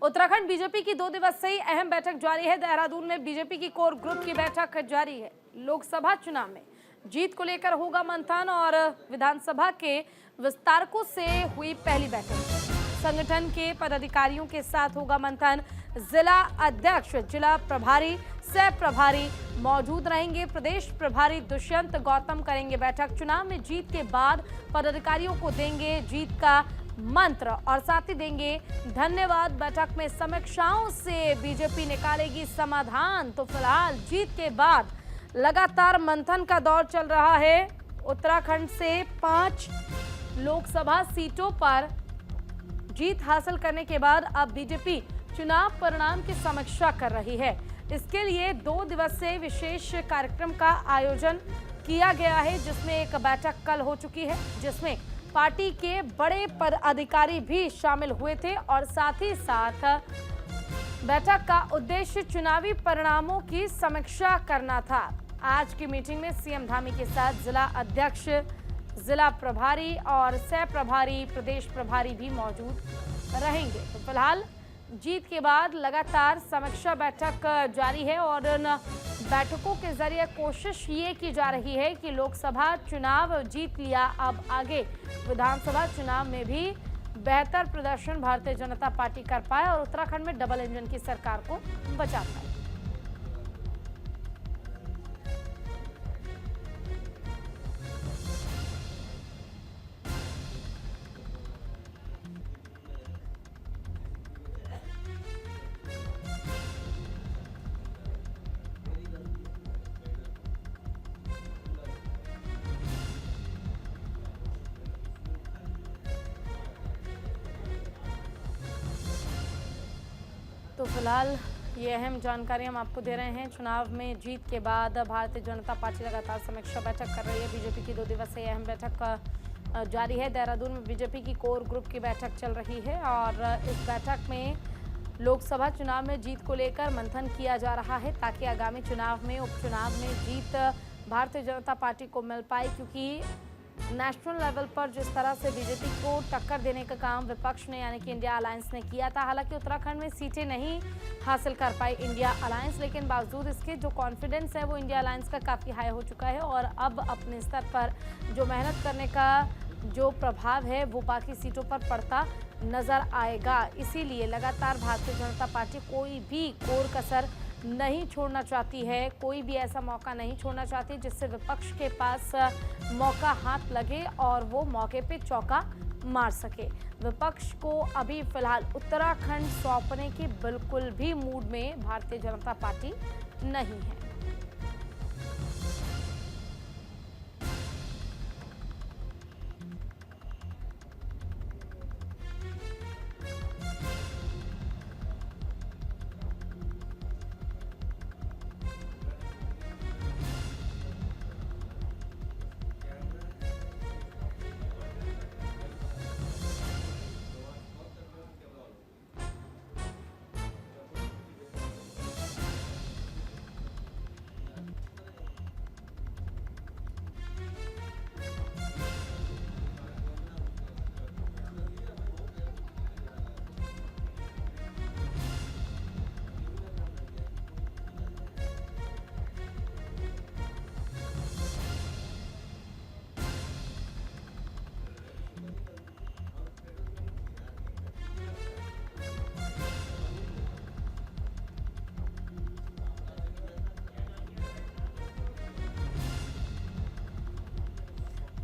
Uttarakhand BJP की 2 दिवसीय अहम बैठक जारी है। देहरादून में बीजेपी की कोर ग्रुप की बैठक जारी है। लोकसभा चुनाव में जीत को लेकर होगा मंथन और विधानसभा के विस्तारकों से हुई पहली बैठक। संगठन के पदाधिकारियों के साथ होगा मंथन। जिला अध्यक्ष, जिला प्रभारी, सह प्रभारी मौजूद रहेंगे। प्रदेश प्रभारी दुष्यंत गौतम करेंगे बैठक। चुनाव में जीत के बाद पदाधिकारियों को देंगे जीत का मंत्र और साथ ही देंगे धन्यवाद। बैठक में समीक्षाओं से बीजेपी निकालेगी समाधान। तो फिलहाल जीत के बाद लगातार मंथन का दौर चल रहा है। उत्तराखंड से 5 लोकसभा सीटों पर जीत हासिल करने के बाद अब बीजेपी चुनाव परिणाम की समीक्षा कर रही है। इसके लिए 2 दिवसीय विशेष कार्यक्रम का आयोजन किया गया है, जिसमें एक बैठक कल हो चुकी है, जिसमें पार्टी के बड़े पदाधिकारी भी शामिल हुए थे और साथ ही साथ बैठक का उद्देश्य चुनावी परिणामों की समीक्षा करना था। आज की मीटिंग में सीएम धामी के साथ जिला अध्यक्ष, जिला प्रभारी और सह प्रभारी, प्रदेश प्रभारी भी मौजूद रहेंगे। तो फिलहाल जीत के बाद लगातार समीक्षा बैठक जारी है और इन बैठकों के जरिए कोशिश ये की जा रही है कि लोकसभा चुनाव जीत लिया, अब आगे विधानसभा चुनाव में भी बेहतर प्रदर्शन भारतीय जनता पार्टी कर पाए और उत्तराखंड में डबल इंजन की सरकार को बचा पाए। तो फिलहाल ये अहम जानकारी हम आपको दे रहे हैं। चुनाव में जीत के बाद भारतीय जनता पार्टी लगातार समीक्षा बैठक कर रही है। बीजेपी की 2 दिवसीय अहम बैठक जारी है। देहरादून में बीजेपी की कोर ग्रुप की बैठक चल रही है और इस बैठक में लोकसभा चुनाव में जीत को लेकर मंथन किया जा रहा है, ताकि आगामी चुनाव में, उपचुनाव में जीत भारतीय जनता पार्टी को मिल पाए, क्योंकि नेशनल लेवल पर जिस तरह से बीजेपी को टक्कर देने का काम विपक्ष ने यानी कि इंडिया अलायंस ने किया था। हालांकि उत्तराखंड में सीटें नहीं हासिल कर पाई इंडिया अलायंस, लेकिन बावजूद इसके जो कॉन्फिडेंस है वो इंडिया अलायंस का काफ़ी हाई हो चुका है और अब अपने स्तर पर जो मेहनत करने का जो प्रभाव है वो बाकी सीटों पर पड़ता नजर आएगा। इसीलिए लगातार भारतीय जनता पार्टी कोई भी कोर कसर नहीं छोड़ना चाहती है, कोई भी ऐसा मौका नहीं छोड़ना चाहती जिससे विपक्ष के पास मौका हाथ लगे और वो मौके पे चौका मार सके। विपक्ष को अभी फिलहाल उत्तराखंड सौंपने के बिल्कुल भी मूड में भारतीय जनता पार्टी नहीं है।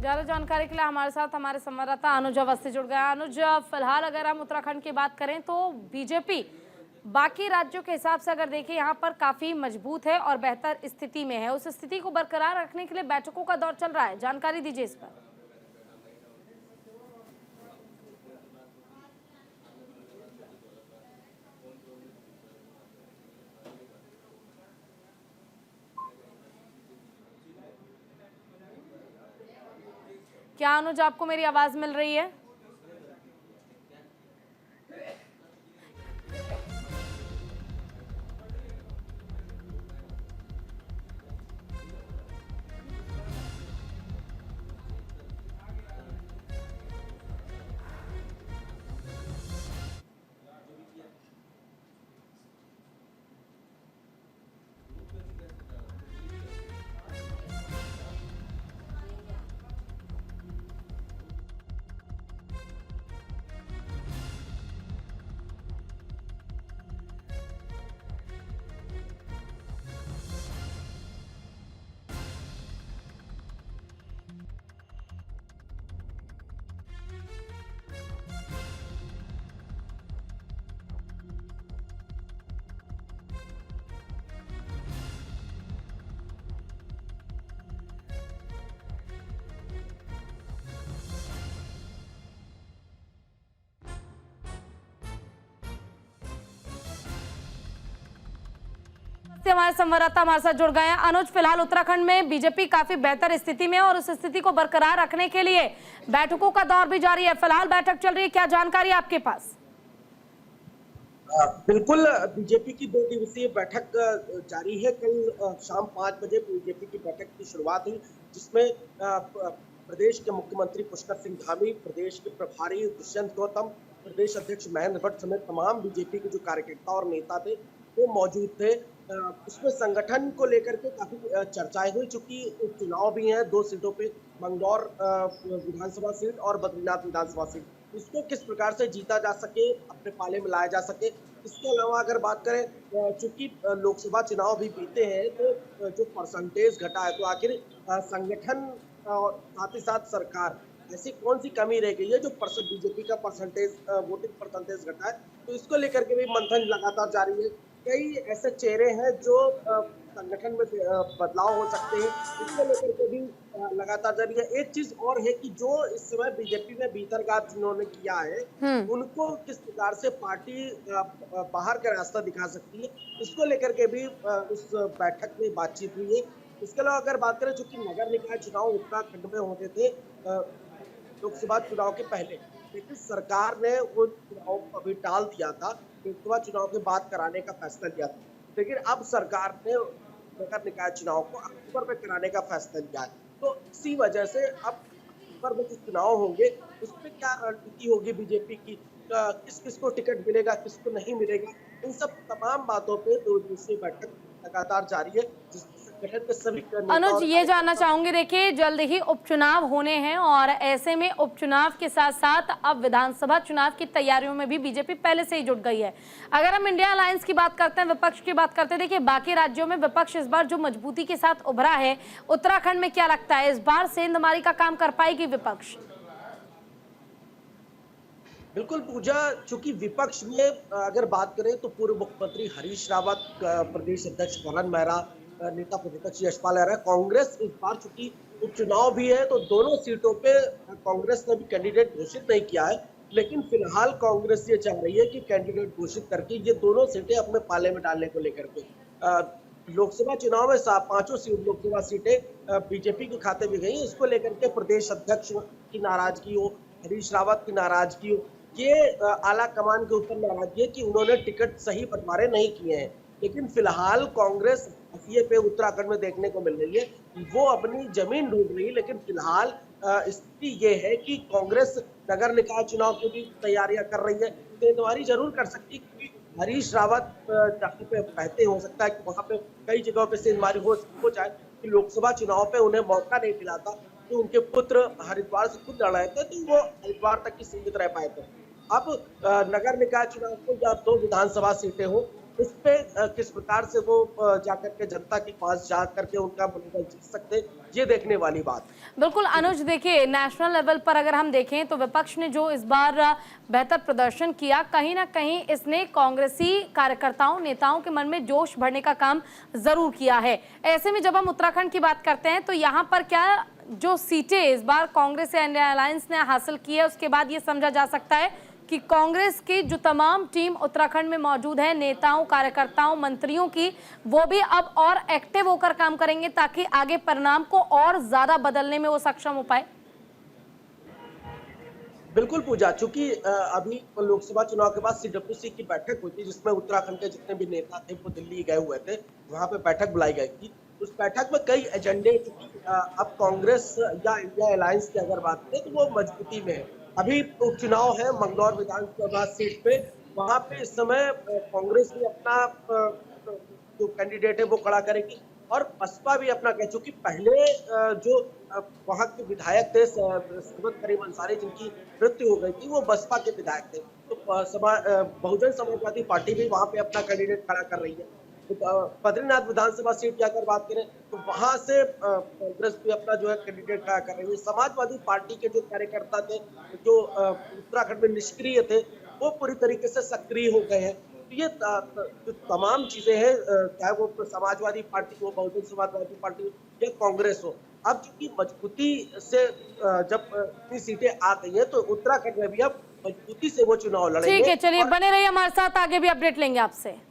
ज्यादा जानकारी के लिए हमारे साथ हमारे संवाददाता अनुज अवस्थी जुड़ गया। अनुज, फिलहाल अगर हम उत्तराखंड की बात करें तो बीजेपी बाकी राज्यों के हिसाब से अगर देखें यहाँ पर काफी मजबूत है और बेहतर स्थिति में है। उस स्थिति को बरकरार रखने के लिए बैठकों का दौर चल रहा है, जानकारी दीजिए इस पर। क्या अनुज आपको मेरी आवाज मिल रही है? से हमारे संवाददाता हमारे साथ जुड़ गए हैं। अनुज, फिलहाल उत्तराखंड में बीजेपी काफी बेहतर स्थिति में है और उस स्थिति को बरकरार रखने के लिए बैठकों का दौर भी जारी है। फिलहाल बैठक चल रही है, क्या जानकारी आपके पास? बिल्कुल, बीजेपी की 2 दिवसीय बैठक जारी है। कल शाम 5 बजे बीजेपी की बैठक की शुरुआत हुई, जिसमें प्रदेश के मुख्यमंत्री पुष्कर सिंह धामी, प्रदेश के प्रभारी दुष्यंत गौतम, प्रदेश अध्यक्ष महेंद्र भट्ट समेत तमाम बीजेपी के जो कार्यकर्ता और नेता थे वो मौजूद थे। उसमें संगठन को लेकर के काफी चर्चाएं हुई, चूंकि उपचुनाव भी हैं 2 सीटों पे, मंगलौर विधानसभा सीट और बद्रीनाथ विधानसभा सीट। इसको किस प्रकार से जीता जा सके, अपने पाले में लाया जा सके। इसके अलावा अगर बात करें, चूंकि लोकसभा चुनाव भी बीते हैं, तो जो परसेंटेज घटा है, तो आखिर संगठन और साथ ही साथ सरकार, ऐसी कौन सी कमी रह गई है जो बीजेपी का परसेंटेज, वोटिंग परसेंटेज घटा है, तो इसको लेकर के भी मंथन लगातार जारी है। कई ऐसे चेहरे हैं जो संगठन में बदलाव हो सकते हैं, इसको लेकर के भी लगातार जारी है। एक चीज और है कि जो इस समय बीजेपी में भीतरघात जिन्होंने किया है, उनको किस प्रकार से पार्टी बाहर का रास्ता दिखा सकती है, इसको लेकर के भी उस बैठक में बातचीत हुई है। इसके अलावा अगर बात करें, चूंकि नगर निकाय चुनाव उत्तराखंड में होते थे लोकसभा चुनाव के पहले, लेकिन सरकार ने वो चुनाव को अभी टाल दिया था, लोकसभा चुनाव के बाद कराने का फैसला लिया था। लेकिन अब सरकार ने नगर निकाय चुनाव को अक्टूबर में कराने का फैसला लिया है। तो इसी वजह से अब अक्टूबर में जो चुनाव होंगे, उसमें क्या रणनीति होगी बीजेपी की, किस किस को टिकट मिलेगा, किसको नहीं मिलेगा, इन सब तमाम बातों पे 2 दिवसीय बैठक लगातार जारी है, जिसमें संगठन के सभी अनुज, ये जानना चाहूंगी, देखिए जल्द ही उपचुनाव होने हैं और ऐसे में उपचुनाव के साथ साथ अब विधानसभा चुनाव की तैयारियों में भी बीजेपी पहले से ही जुट गई है। अगर हम इंडिया अलायंस की बात करते हैं, विपक्ष की बात करते हैं, देखिए बाकी राज्यों में विपक्ष इस बार जो मजबूती के साथ उभरा है, उत्तराखंड में क्या लगता है, इस बार सेंधमारी का काम कर पाएगी विपक्ष? बिल्कुल पूजा, चूंकि विपक्ष में अगर बात करें तो पूर्व मुख्यमंत्री हरीश रावत, प्रदेश अध्यक्ष करण मेहरा, नेता प्रतिपक्ष यशपाल आर्य, कांग्रेस इस बार चूंकि उपचुनाव भी है तो दोनों सीटों पे कांग्रेस ने भी कैंडिडेट घोषित नहीं किया है, लेकिन फिलहाल कांग्रेस ये चाह रही है कि कैंडिडेट घोषित करके ये दोनों सीटें अपने पाले में डालने को लेकर के लोकसभा चुनाव में 5 लोकसभा सीटें बीजेपी के खाते में गई। इसको लेकर के प्रदेश अध्यक्ष की नाराजगी हो, हरीश रावत की नाराजगी हो, ये आला कमान के ऊपर नाराजगी है कि उन्होंने टिकट सही बंटवारे नहीं किए हैं। लेकिन फिलहाल कांग्रेस हथिये पे उत्तराखंड में देखने को मिल रही है, वो अपनी जमीन ढूंढ रही है। लेकिन फिलहाल स्थिति ये है कि कांग्रेस नगर निकाय चुनाव की भी तैयारियां कर रही है, सेंधमारी जरूर कर सकती है, क्योंकि हरीश रावत जहाँ पे कहते हो सकता है कि वहाँ पे कई जगहों पे सेंधमारी हो जाए, कि लोकसभा चुनाव पे उन्हें मौका नहीं मिला था, तो उनके पुत्र हरिद्वार से खुद लड़ रहे थे, तो वो हरिद्वार तक ही सीमित रह पाए थे। अब नगर निकाय चुनाव को या 2 विधानसभा सीटें हो, उस पे किस प्रकार से वो जाकर के जनता के पास जा करके उनका मनोबल जीत सकते, ये देखने वाली बात। बिल्कुल अनुज, देखिए नेशनल लेवल पर अगर हम देखें तो विपक्ष ने जो इस बार बेहतर प्रदर्शन किया, कहीं ना कहीं इसने कांग्रेसी कार्यकर्ताओं नेताओं के मन में जोश भरने का काम जरूर किया है। ऐसे में जब हम उत्तराखंड की बात करते हैं तो यहाँ पर क्या जो सीटें इस बार कांग्रेस या इंडिया अलायंस ने हासिल की है, उसके बाद ये समझा जा सकता है कि कांग्रेस की जो तमाम टीम उत्तराखंड में मौजूद है, नेताओं कार्यकर्ताओं मंत्रियों की, वो भी अब और एक्टिव होकर काम करेंगे ताकि आगे परिणाम को और ज्यादा बदलने में वो सक्षम हो पाए? बिल्कुल पूजा, चूंकि अभी लोकसभा चुनाव के बाद CWC की बैठक हुई थी, जिसमें उत्तराखंड के जितने भी नेता थे वो दिल्ली गए हुए थे, वहां पे बैठक बुलाई गई थी। उस बैठक में कई एजेंडे, अब कांग्रेस या इंडिया अलायंस की अगर बात करें तो वो मजबूती में है। अभी उपचुनाव है मंगलौर विधानसभा सीट पे, वहां पे इस समय कांग्रेस भी अपना जो कैंडिडेट है वो खड़ा करेगी और बसपा भी अपना कह चुकी। पहले जो वहां के विधायक थे सरबत करीम अंसारी, जिनकी मृत्यु हो गई थी, वो बसपा के विधायक थे, तो बहुजन समाजवादी पार्टी भी वहां पे अपना कैंडिडेट खड़ा कर रही है। बद्रीनाथ विधानसभा सीट की अगर बात करें तो वहां से कांग्रेस भी अपना जो है कैंडिडेट खड़ा कर रही है। समाजवादी पार्टी के जो कार्यकर्ता थे, जो उत्तराखंड में निष्क्रिय थे, वो पूरी तरीके से सक्रिय हो गए हैं। तो ये जो तमाम चीजें हैं, चाहे वो समाजवादी पार्टी हो, बहुजन समाजवादी पार्टी हो या कांग्रेस हो, अब चूंकि मजबूती से जब इतनी सीटें आ गई है तो उत्तराखंड में भी अब मजबूती से वो चुनाव लड़ेंगे। ठीक है, चलिए बने रहिए हमारे साथ, आगे भी अपडेट लेंगे आपसे।